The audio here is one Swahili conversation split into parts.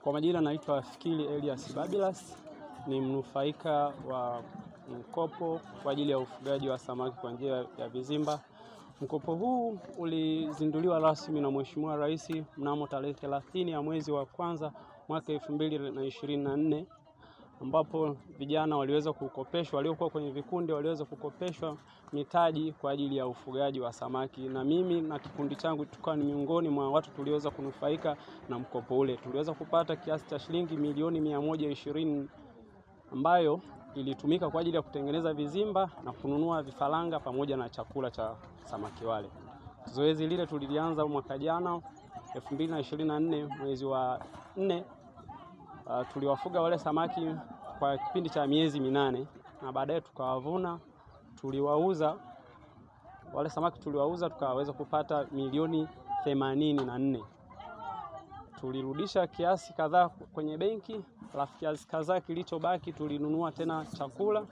Kwa majina naitwa Fikiri Elias Babilas, ni mnufaika wa mkopo kwa ajili ya ufugaji wa samaki kwa njia ya vizimba. Mkopo huu ulizinduliwa rasmi na Mheshimiwa Rais mnamo tarehe 30 ya mwezi wa kwanza mwaka 2024, ambapo vijana waliweza kukopeshwa, waliokuwa kwenye vikundi waliweza kukopeshwa mitaji kwa ajili ya ufugaji wa samaki, na mimi na kikundi changu tukawa ni miongoni mwa watu tuliweza kunufaika na mkopo ule. Tuliweza kupata kiasi cha shilingi milioni 120 ambayo ilitumika kwa ajili ya kutengeneza vizimba na kununua vifaranga pamoja na chakula cha samaki wale. Zoezi lile tulilianza mwaka jana 2024 mwezi wa 4. Tuliwafuga wale samaki kwa kipindi cha miezi 8 na baadaye tukawavuna, tuliwauza wale samaki, tukaweza kupata milioni 84. Tulirudisha kiasi kadhaa kwenye benki, alafu kiasi kadhaa kilichobaki tulinunua tena chakula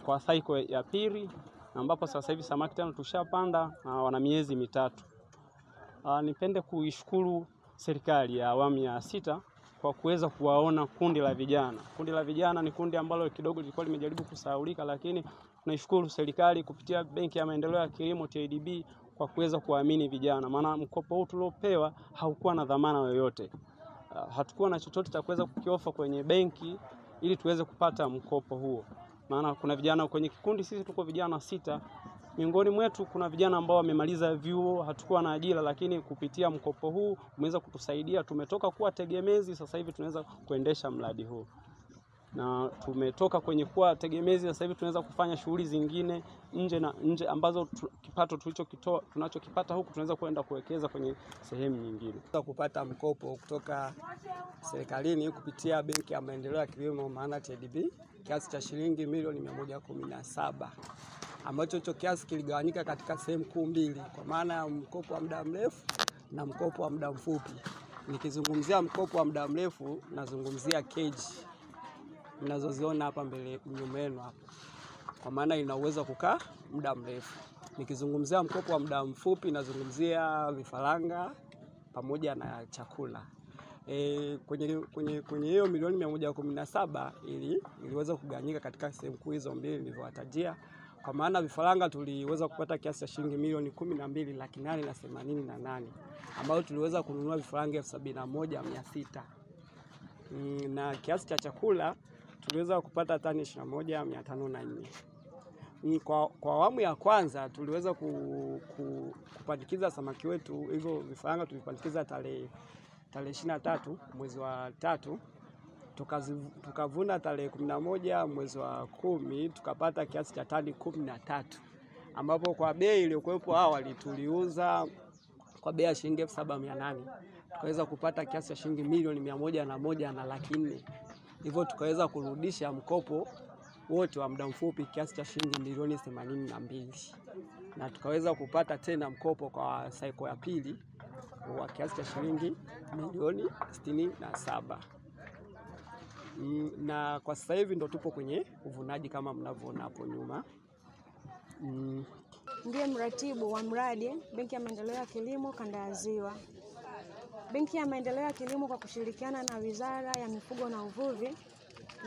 kwa cycle ya pili, ambapo sasa hivi samaki tena tushapanda na wana miezi 3. Nipende kuishukuru serikali ya awamu ya 6 kwa kuweza kuwaona kundi la vijana. Kundi la vijana ni kundi ambalo kidogo lilikuwa limejaribu kusahaulika, lakini tunaishukuru serikali kupitia Benki ya Maendeleo ya Kilimo TADB kwa kuweza kuamini vijana. Maana mkopo huu tuliopewa haukuwa na dhamana yoyote. Hatukuwa na chochote cha kuweza kukiofa kwenye benki ili tuweze kupata mkopo huo. Maana kuna vijana kwenye kikundi, sisi tuko vijana 6. Miongoni mwetu kuna vijana ambao wamemaliza vyuo, hatukuwa na ajira, lakini kupitia mkopo huu umeweza kutusaidia. Tumetoka kuwa tegemezi, sasa hivi tunaweza kuendesha mradi huu. Na tumetoka kwenye kuwa tegemezi, sasa hivi tunaweza kufanya shughuli zingine nje ambazo kipato tunachokipata huku tunaweza kwenda kuwekeza kwenye sehemu nyingine. Kupata mkopo kutoka serikalini kupitia Benki ya Maendeleo ya Kilimo maana TADB kiasi cha shilingi milioni 117, ambacho hicho kiasi kiligawanyika katika sehemu kuu mbili, kwa maana ya mkopo wa muda mrefu na mkopo wa muda mfupi. Nikizungumzia mkopo wa muda mrefu nazungumzia keji mnazoziona hapa mbele nyuma yenu hapa, kwa maana ina uwezo kukaa muda mrefu. Nikizungumzia mkopo wa muda mfupi nazungumzia vifaranga pamoja na chakula. Kwenye hiyo milioni 117 iliweza kugawanyika katika sehemu kuu hizo mbili nilivyowatajia. Kwa maana vifaranga tuliweza kupata kiasi cha shilingi milioni 12,888 ambayo tuliweza kununua vifaranga 71,600. Na kiasi cha chakula tuliweza kupata tani 21,504. Kwa awamu ya kwanza tuliweza kupandikiza samaki wetu, hivyo vifaranga tulipandikiza tarehe 23 mwezi wa 3, tukavuna tarehe 11 mwezi wa 10, tukapata kiasi cha tani 13, ambapo kwa bei iliyokuwepo awali tuliuza kwa bei ya shilingi 7,800. Tukaweza kupata kiasi cha shilingi milioni 101,400,000. Hivyo tukaweza kurudisha mkopo wote wa muda mfupi kiasi cha shilingi milioni 82, na tukaweza kupata tena mkopo kwa cycle ya pili wa kiasi cha shilingi milioni 67. Na kwa sasa hivi ndo tupo kwenye uvunaji kama mnavyoona hapo nyuma. Ndiye mratibu wa mradi Benki ya Maendeleo ya Kilimo Kanda ya Ziwa. Benki ya Maendeleo ya Kilimo kwa kushirikiana na Wizara ya Mifugo na Uvuvi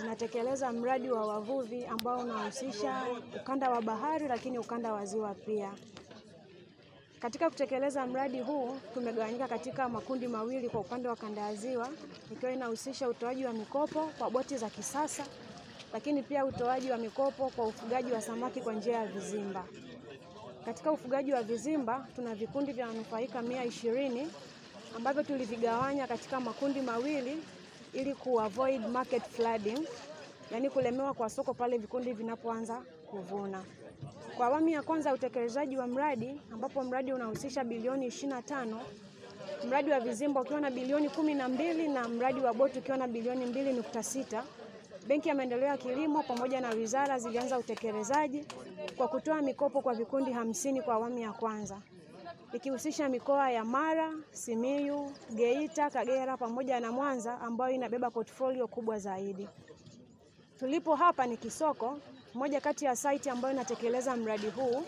zinatekeleza mradi wa wavuvi ambao unahusisha ukanda wa bahari lakini ukanda wa ziwa pia. Katika kutekeleza mradi huu tumegawanyika katika makundi mawili kwa upande wa kanda ya ziwa, ikiwa inahusisha utoaji wa mikopo kwa boti za kisasa, lakini pia utoaji wa mikopo kwa ufugaji wa samaki kwa njia ya vizimba. Katika ufugaji wa vizimba tuna vikundi vya wanufaika 120 ambavyo tulivigawanya katika makundi mawili ili kuavoid market flooding, yani kulemewa kwa soko pale vikundi vinapoanza kuvuna. Kwa awamu ya kwanza utekelezaji wa mradi, ambapo mradi unahusisha bilioni 25, mradi wa vizimba ukiwa na bilioni 12 na mradi wa boti ukiwa na bilioni 2.6, Benki ya Maendeleo ya Kilimo pamoja na wizara zilianza utekelezaji kwa kutoa mikopo kwa vikundi 50 kwa awamu ya kwanza, ikihusisha mikoa ya Mara, Simiyu, Geita, Kagera pamoja na Mwanza ambayo inabeba portfolio kubwa zaidi. Tulipo hapa ni Kisoko, moja kati ya site ambayo inatekeleza mradi huu.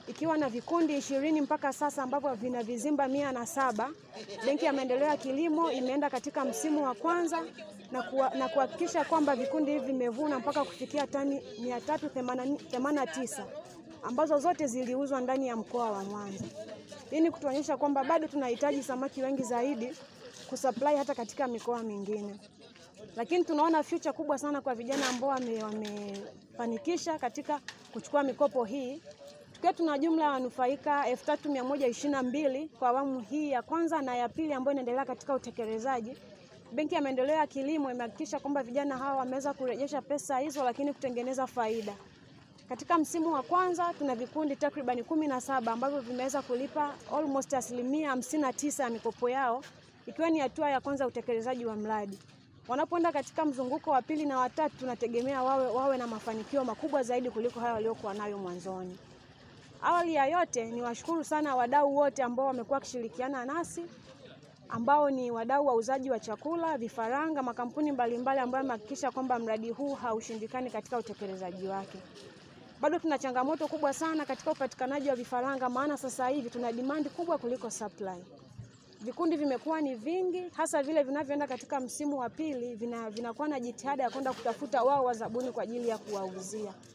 ikiwa na vikundi 20 mpaka sasa ambavyo vina vizimba 107. Benki ya Maendeleo ya Kilimo imeenda katika msimu wa kwanza na kuhakikisha kwamba vikundi hivi vimevuna mpaka kufikia tani 389 ambazo zote ziliuzwa ndani ya mkoa wa Mwanza. Hii ni kutuonyesha kwamba bado tunahitaji samaki wengi zaidi kusupply hata katika mikoa mingine. Lakini tunaona future kubwa sana kwa vijana ambao wamefanikisha katika kuchukua mikopo hii. Tukiwa tuna jumla ya wanufaika 3122 kwa awamu hii ya kwanza na ya pili ambayo inaendelea katika utekelezaji. Benki ya Maendeleo ya Kilimo imehakikisha kwamba vijana hawa wameweza kurejesha pesa hizo lakini kutengeneza faida. Katika msimu wa kwanza tuna vikundi takriban 17 ambavyo vimeweza kulipa almost 59% ya mikopo yao, ikiwa ni hatua ya kwanza utekelezaji wa mradi. Wanapoenda katika mzunguko wa pili na wa tatu, tunategemea wawe na mafanikio makubwa zaidi kuliko haya waliokuwa nayo mwanzoni. Awali ya yote ni washukuru sana wadau wote ambao wamekuwa wakishirikiana nasi, ambao ni wadau wa uzaji wa chakula, vifaranga, makampuni mbalimbali ambayo yamehakikisha kwamba mradi huu haushindikani katika utekelezaji wake. Bado tuna changamoto kubwa sana katika upatikanaji wa vifaranga, maana sasa hivi tuna demand kubwa kuliko supply. Vikundi vimekuwa ni vingi, hasa vile vinavyoenda katika msimu wa pili vinakuwa na jitihada ya kwenda kutafuta wao wazabuni kwa ajili ya kuwauzia.